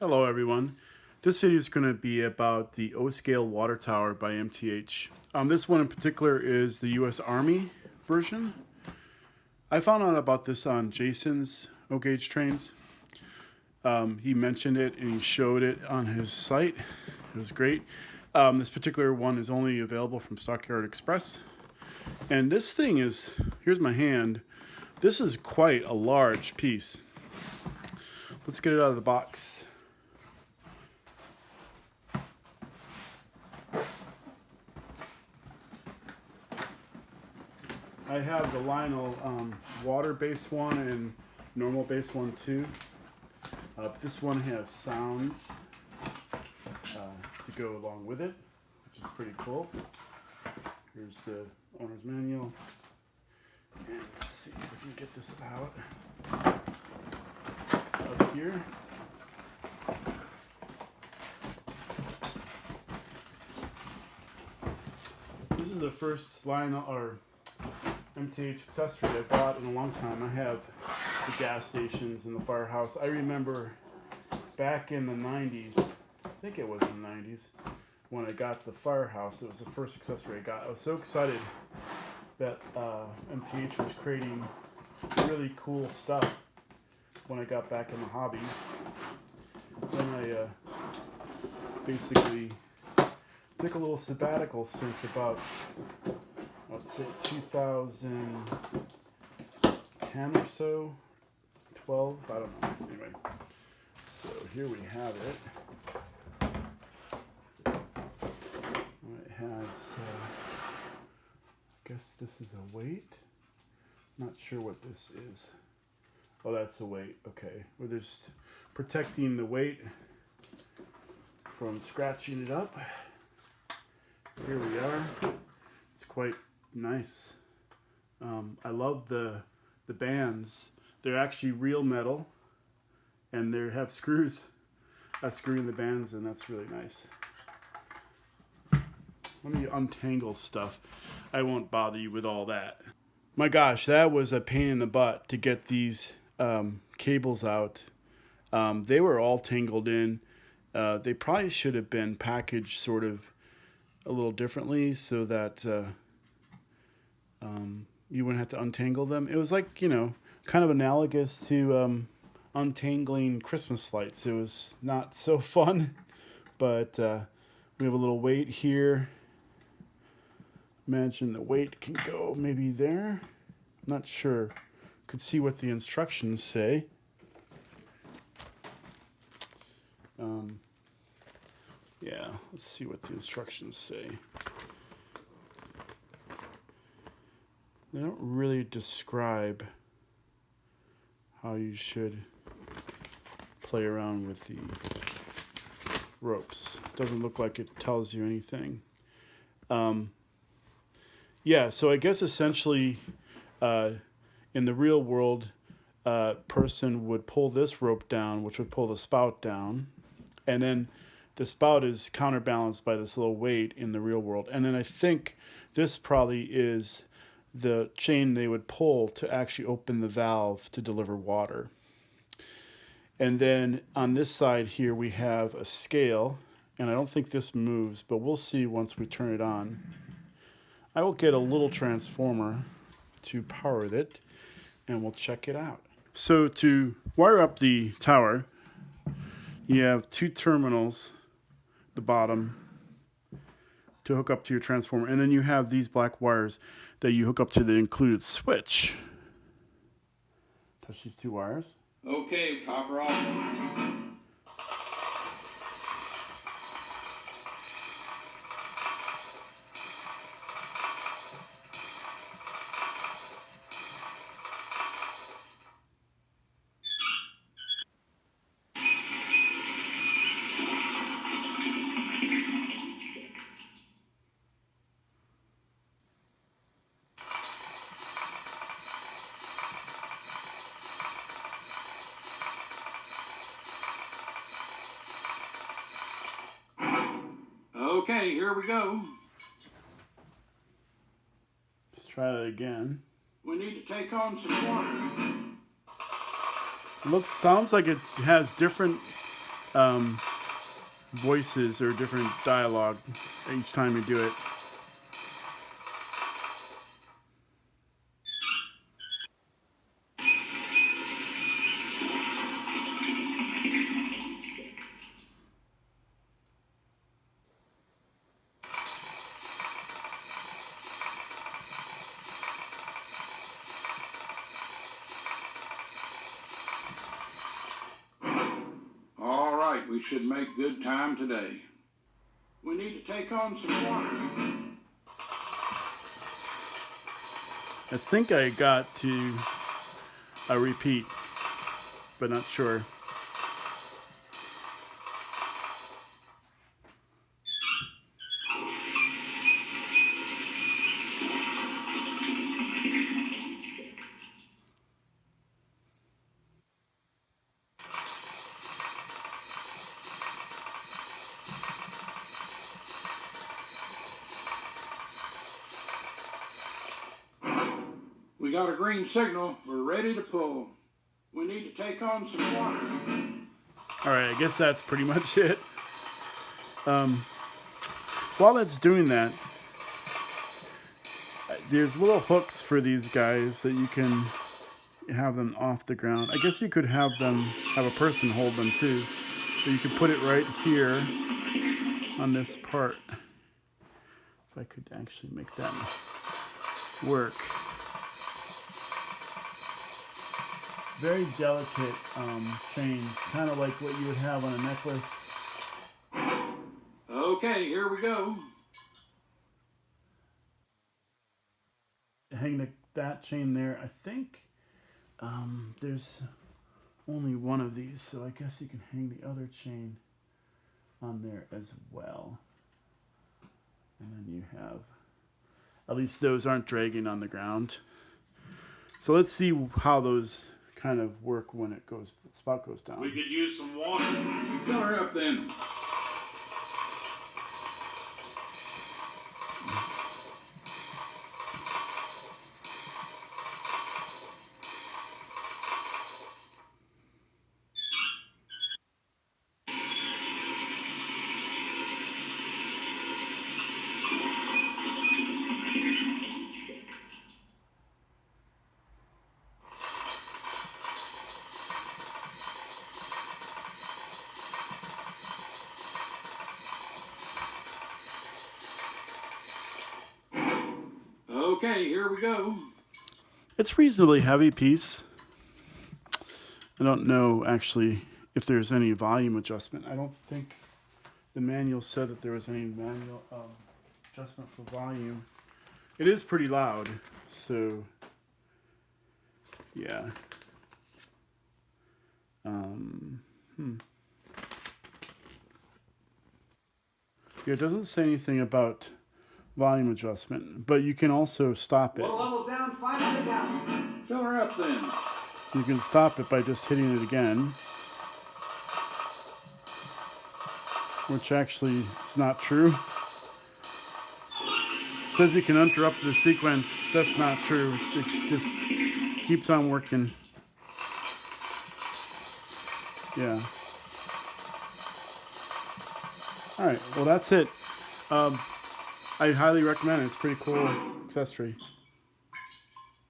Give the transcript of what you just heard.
Hello everyone. This video is going to be about the O-Scale Water Tower by MTH. This one in particular is the US Army version. I found out about this on Jason's O-Gauge trains. He mentioned it and he showed it on his site. It was great. This particular one is only available from Stockyard Express. And this thing is, here's my hand, this is quite a large piece. Let's get it out of the box. I have the Lionel water-based one and normal-based one too. This one has sounds to go along with it, which is pretty cool. Here's the owner's manual. And let's see if we can get this out of here. This is the first Lionel or MTH accessory I bought in a long time. I have the gas stations and the firehouse. I remember back in the 90s, I think it was in the 90s, when I got the firehouse. It was the first accessory I got. I was so excited that MTH was creating really cool stuff when I got back in the hobby. Then I basically took a little sabbatical since about, let's say 2010 or so, 12, I don't know, anyway. So here we have it. It has, I guess this is a weight. Not sure what this is. Oh, that's the weight, okay. We're just protecting the weight from scratching it up. Here we are. It's quite nice. I love the bands. They're actually real metal, and they have screws that screw in the bands, and that's really nice. Let me untangle stuff. I won't bother you with all that. My gosh, that was a pain in the butt to get these cables out. They were all tangled in. They probably should have been packaged sort of a little differently so that you wouldn't have to untangle them. It was like, kind of analogous to untangling Christmas lights. It was not so fun, but we have a little weight here. Imagine the weight can go maybe there. Not sure. Could see what the instructions say. Yeah, let's see what the instructions say. They don't really describe how you should play around with the ropes. Doesn't look like it tells you anything. Yeah, so I guess essentially in the real world, a person would pull this rope down, which would pull the spout down, and then the spout is counterbalanced by this little weight in the real world. And then I think this probably is the chain they would pull to actually open the valve to deliver water. And then on this side here we have a scale, and I don't think this moves, but we'll see once we turn it on. I will get a little transformer to power it, and we'll check it out. So to wire up the tower, you have two terminals at the bottom to hook up to your transformer, and then you have these black wires that you hook up to the included switch. Touch these two wires. Okay, copper off. Okay, here we go. Let's try that again. We need to take on some water. Sounds like it has different voices or different dialogue each time you do it. All right, we should make good time today. We need to take on some water. I think I got to a repeat, but not sure. We got a green signal. We're ready to pull. We need to take on some water. All right, I guess that's pretty much it. While it's doing that, there's little hooks for these guys that you can have them off the ground. I guess you could have a person hold them too. So you could put it right here on this part. If I could actually make that work. Very delicate chains, kind of like what you would have on a necklace. Okay, here we go. Hang that chain there. I think there's only one of these, so I guess you can hang the other chain on there as well. And then you have, at least those aren't dragging on the ground. So let's see how those kind of work when the spout goes down. We could use some water. Fill her up then. Okay, here we go. It's a reasonably heavy piece. I don't know actually if there's any volume adjustment. I don't think the manual said that there was any manual adjustment for volume. It is pretty loud, so yeah. Yeah, it doesn't say anything about volume adjustment, but you can also stop it. Water levels down, 500 gallons. Fill her up then. You can stop it by just hitting it again, which actually is not true. It says you can interrupt the sequence. That's not true. It just keeps on working. Yeah. All right. Well, that's it. I highly recommend it. It's a pretty cool accessory.